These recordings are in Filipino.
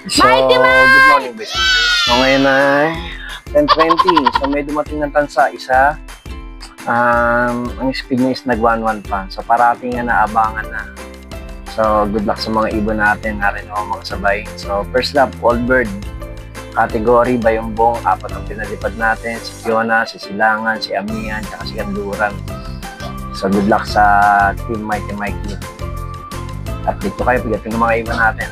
So, good morning, boys. So, ngayon ay 10:20. So, may dumating ng tansa isa. Ang speed niya is nag-1-1 pa. So, parating nga naabangan na. So, good luck sa mga ibon natin. Narin ako mga sabay. So, first lap, Old Bird. Category, Bayumbong. 4 ang pinalipad natin. Si Fiona, si Silangan, si Amihan, at si Kanduran. So, good luck sa Team Mighty Mikey. At dito kayo, pigatin ng mga ibon natin.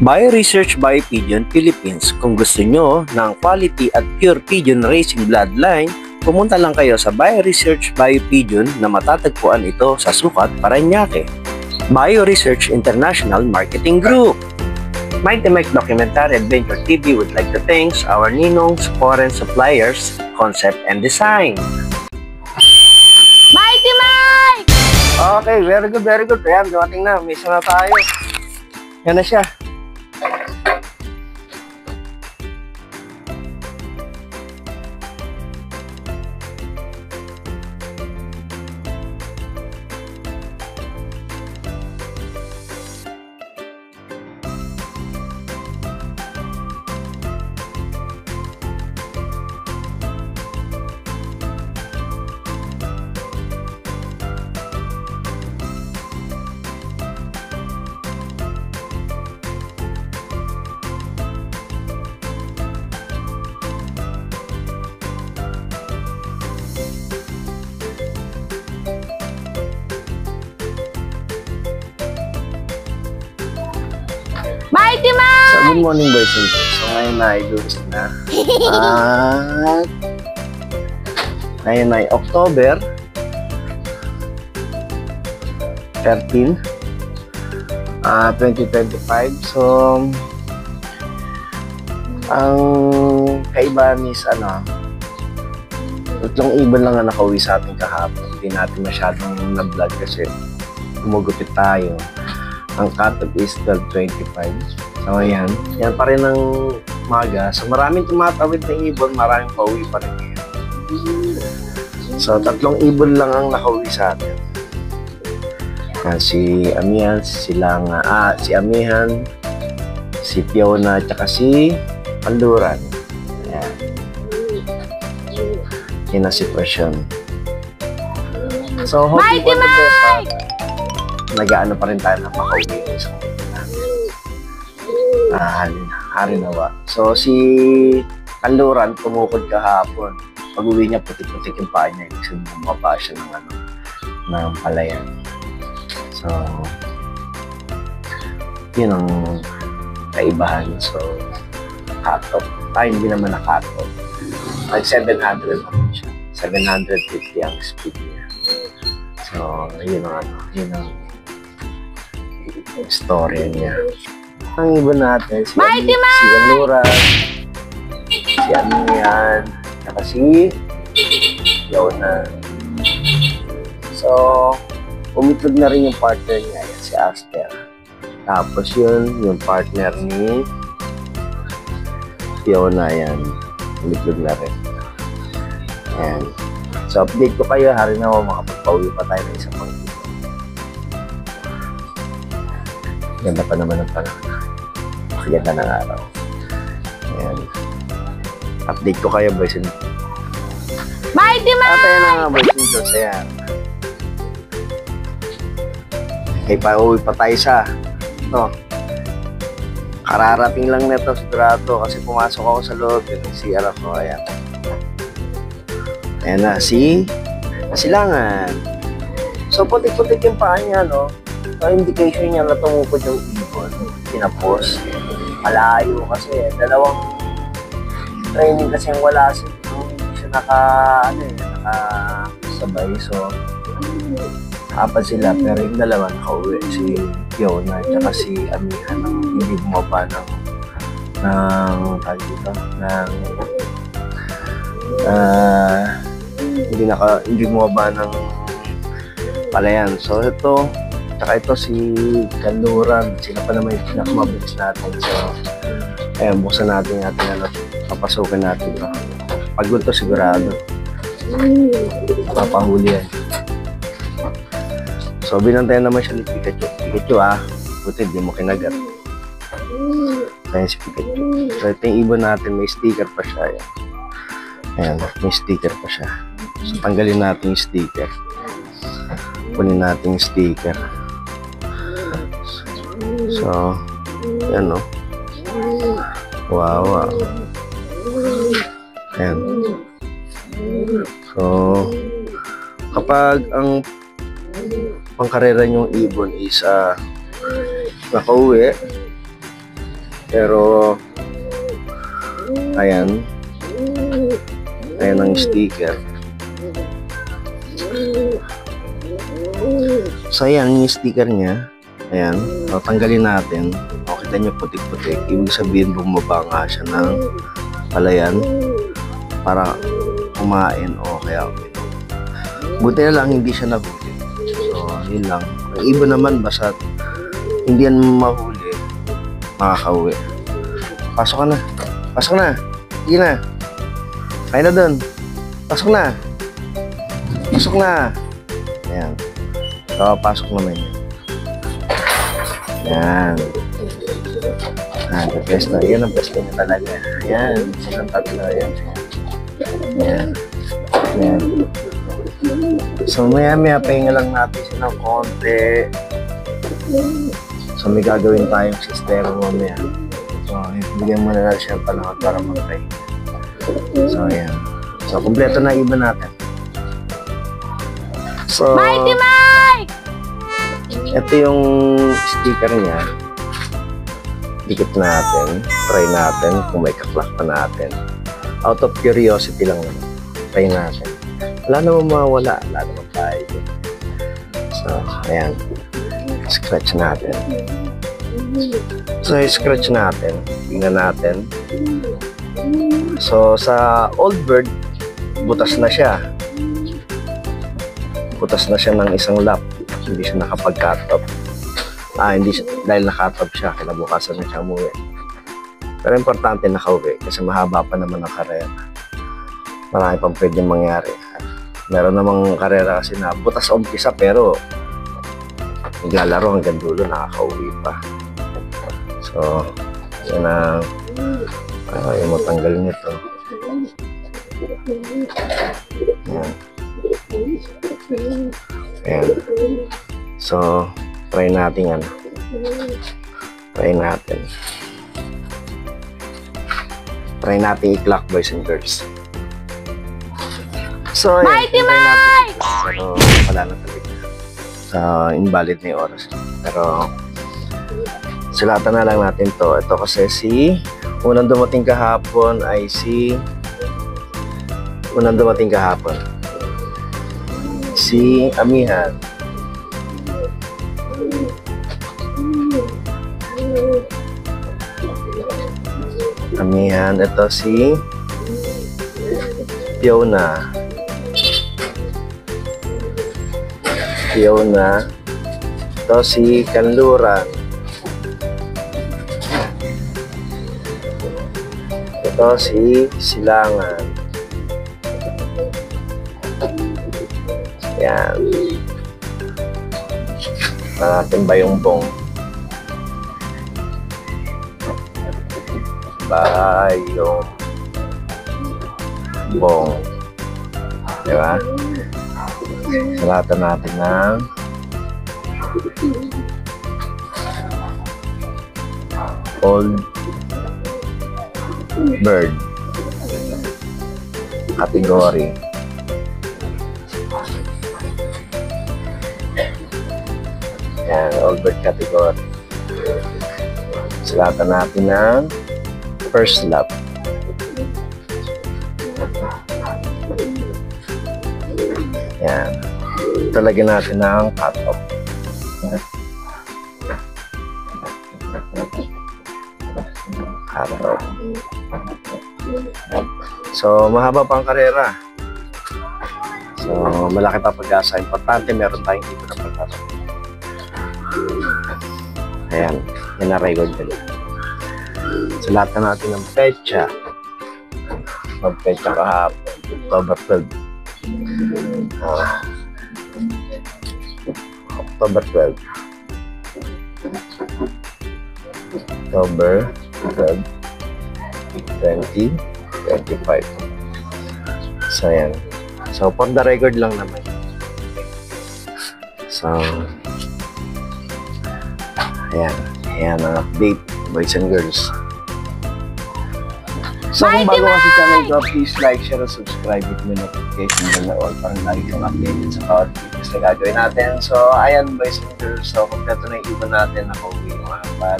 Bioresearch by Pigeon Philippines. Kung gusto nyo ng quality at pure pigeon racing bloodline, pumunta lang kayo sa Bioresearch by Pigeon na matatagpuan ito sa Sukat, Parañaque. Bioresearch International Marketing Group. Mighty Mike Documentary Adventure TV would like to thank our Ninong's foreign suppliers, concept and design. Mighty Mike! Okay, very good, very good. Ayan, dumating na. Misa na tayo. Yan na siya. Mighty Mike! So, good morning, boys and girls. So, ngayon na, i-dulis na. At ngayon ay October 13, 2025. So, ang kaibahan is, tatlong ibon lang ang nakauwi sa ating kahapon. Hindi natin masyadong na-vlog kasi gumugupit tayo. Ang cut-off is 12:25. So, ayan. Yan pa rin ang maga. So, maraming tumatawid na ibon, maraming pauwi pa rin yan. So, tatlong ibon lang ang nakauwi sa atin. Si Amihan, si Amihan, si Fiona, at si Kanduran. Ayan. Yan ang sitwasyon. So, hoping for the best. Nag-aano pa rin tayo na makauwi sa Harinawa. So, si Kanduran tumukod kahapon. Pag-uwi niya, putik-putik yung paa niya. Ibig sabihin, bumaba siya ng palayan. So, yun ang kaibahan. So, cut-off. Hindi naman na-cut-off. Like 700 naman siya. 750 ang speed niya. So, yun ang story niya. Ang ibon natin, si Kanduran, si Amihan, at si Fiona. So, umitlog na rin yung partner niya, yan, si Aster. Tapos yun, yung partner ni Fiona, yan, umitlog na rin. Ayan. So, update ko kayo, Harinawa, makapagpauwi pa tayo ng isang pang-ibon. Ganda pa naman ang panahon. Makaganda ng araw. Ayan. Update ko kayo, boys and Mighty Mike! At ayan na nga, boys and girls. Ayan. Okay, pauwi pa tayo sa kararating lang nito sigurado kasi pumasok ako sa loob. Yung CR ako. Ayan. Ayan na, si Silangan. So, putik-putik yung paa niya, no? So, indication niya na tumupod yung ibon. Pinapos. Malayo kasi. Dalawang training kasi yung wala siya. Hindi siya nakasabay. So, 4 sila. Pero yung dalawa nakauwi. Si Fiona at si Amihan ang hindi bumaba ng hindi bumaba ng Palayan. So ito, tsaka ito si Kanluran. Sila pa naman yung pinakamabilis natin. So, ayan, buksan natin yung ating ano, papasukin natin ito. Pagod to sigurado. Papahuli yan. So, binantayan naman siya ni Pikachu. Pikachu buti di mo kinagat. Ayan si Pikachu. So, ito yung ibon natin. May sticker pa siya. Ayan, may sticker pa siya. So, tanggalin natin yung sticker. Kunin natin yung sticker. So, yan o. Wow. Ayan. So, kapag ang pangkarera nyong ibon is nakauwi, pero ayan ang sticker. So, ayan yung sticker niya. Ayan, tanggalin natin. O, kita nyo putik-putik. Ibig sabihin, bumaba nga siya ng palayan para kumain o kaya uminom. Buti na lang, hindi siya nahuli. So, yun lang. Ang ibon naman, basta hindi yan mahuli, makakauwi. Pasok ka na. Pasok na. Sige na. Kaya na dun. Pasok na. Pasok na. Ayan. So, pasok naman yan. Yan. Pesto. Yan ang pesto niya talaga. Yan. Silang tatlo. Yan. Yan. Yan. So, maya-maya pahinga lang natin siya ng konti. So, may gagawin tayong sistema mamaya. So, bigyan muna natin siya ng panahon para magpahinga. So, yan. So, kompleto na iba natin. So, Mighty Mike! ito yung sticker niya. Dikit natin. Try natin kung may kaklak pa natin. Out of curiosity lang naman. Try natin. Wala naman mawala. Wala naman tayo. So, ayan. Scratch natin. So, scratch natin. Tingnan natin. So, sa old bird, butas na siya. Butas na siya ng isang lap. Hindi siya nakapag-cut off. Hindi siya, dahil naka-cut off siya, kinabukasan na siya umuwi. Pero importante nakauwi kasi mahaba pa naman ang karera. Marami pang pwedeng mangyari. Meron namang karera kasi na butas sa umpisa pero naglalaro hanggang dulo, nakakauwi pa. So, yan ang yung matanggal nito. Yan. Ayan. So, try natin ano. Try natin. Try natin i-clock, boys and girls. So, ayan. Mighty Try natin. Mike! Pero, wala na talaga. So, invalid na yung oras. Pero, sulatan na lang natin to. Ito kasi unang dumating kahapon ay unang dumating kahapon. Si Amihan. Amihan. Ito si Fiona. Ito si Kanluran. Ito si Silangan. Yan. Natin Bayongbong. Bayongbong. Diba? Salatan natin ng old bird category. Yan, old bird category. Sulatan natin ng first lap. Yan. Talagyan natin ng cut-off. Cut-off. So, mahaba pang karera. So, So, malaki pa pag-asa. Importante, meron tayong dito na pagkakaroon. Ayan, yan na record nila. So, lahat na natin ng pecha. Mag-pecha kahapon. October 12. October 12. October 12. 2025. So, ayan. So, for the record lang naman. So, ayan. Ayan ang update, boys and girls. So, kung bago ka sa channel ko, please like, share, and subscribe with my notification bell na all para lagi kang updated sa bawat videos na gagawin natin. So, ayan, boys and girls. So, kompleto na yung ibon natin. Nakauwi yung mga apat.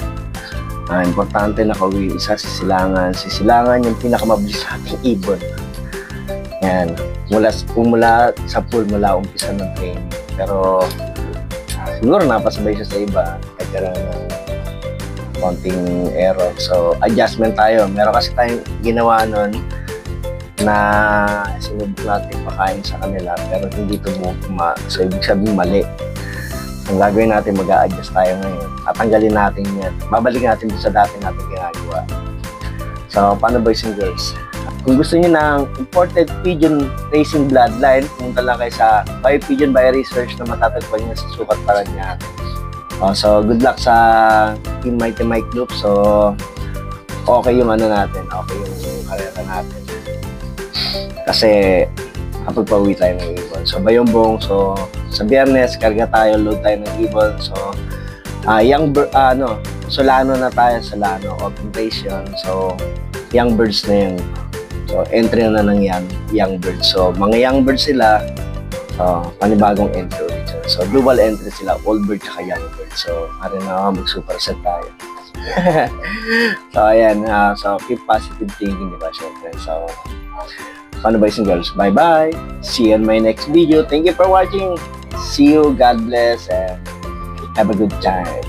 Importante nakauwi isa sisilangan. Sisilangan yung pinakamabilis sa ating ibon. Yan. Mula sa pool, mula umpisa ng training. Pero siguro napasabay siya sa iba. Nagkaroon ng konting error. So, adjustment tayo. Meron kasi tayong ginawa nun na sinubok natin pakain sa kanila pero hindi tumugma. So, ibig sabihin mali. Ang gagawin natin, mag-a-adjust tayo ngayon. Tatanggalin natin yan. Babalik natin sa dati natin ginagawa. So, paano boys and girls? Kung gusto niyo ng imported pigeon racing bloodline, pumunta lang kayo sa BioPigeon Bioresearch na matatagpuan niyo sa Sukat Parañaque. So, good luck sa Team Mighty Mike Loop. So, okay yung ano natin. Okay yung karera natin. Kasi, kapag pauwi tayo ng ibon. So, Bayombong. So, sa Biyernes, karga tayo, load tayo ng ibon. So, Solano na tayo, Solano, open station. So, young birds na yun. So, entry na ng young birds. So, mga young birds sila, panibagong entry ulit. So, dual entry sila, old bird at young bird. So, marin na mag-superset tayo. So, ayan. So, keep positive thinking, di ba, syempre. So, paano boys and girls? Bye-bye. See you in my next video. Thank you for watching. See you. God bless and have a good time.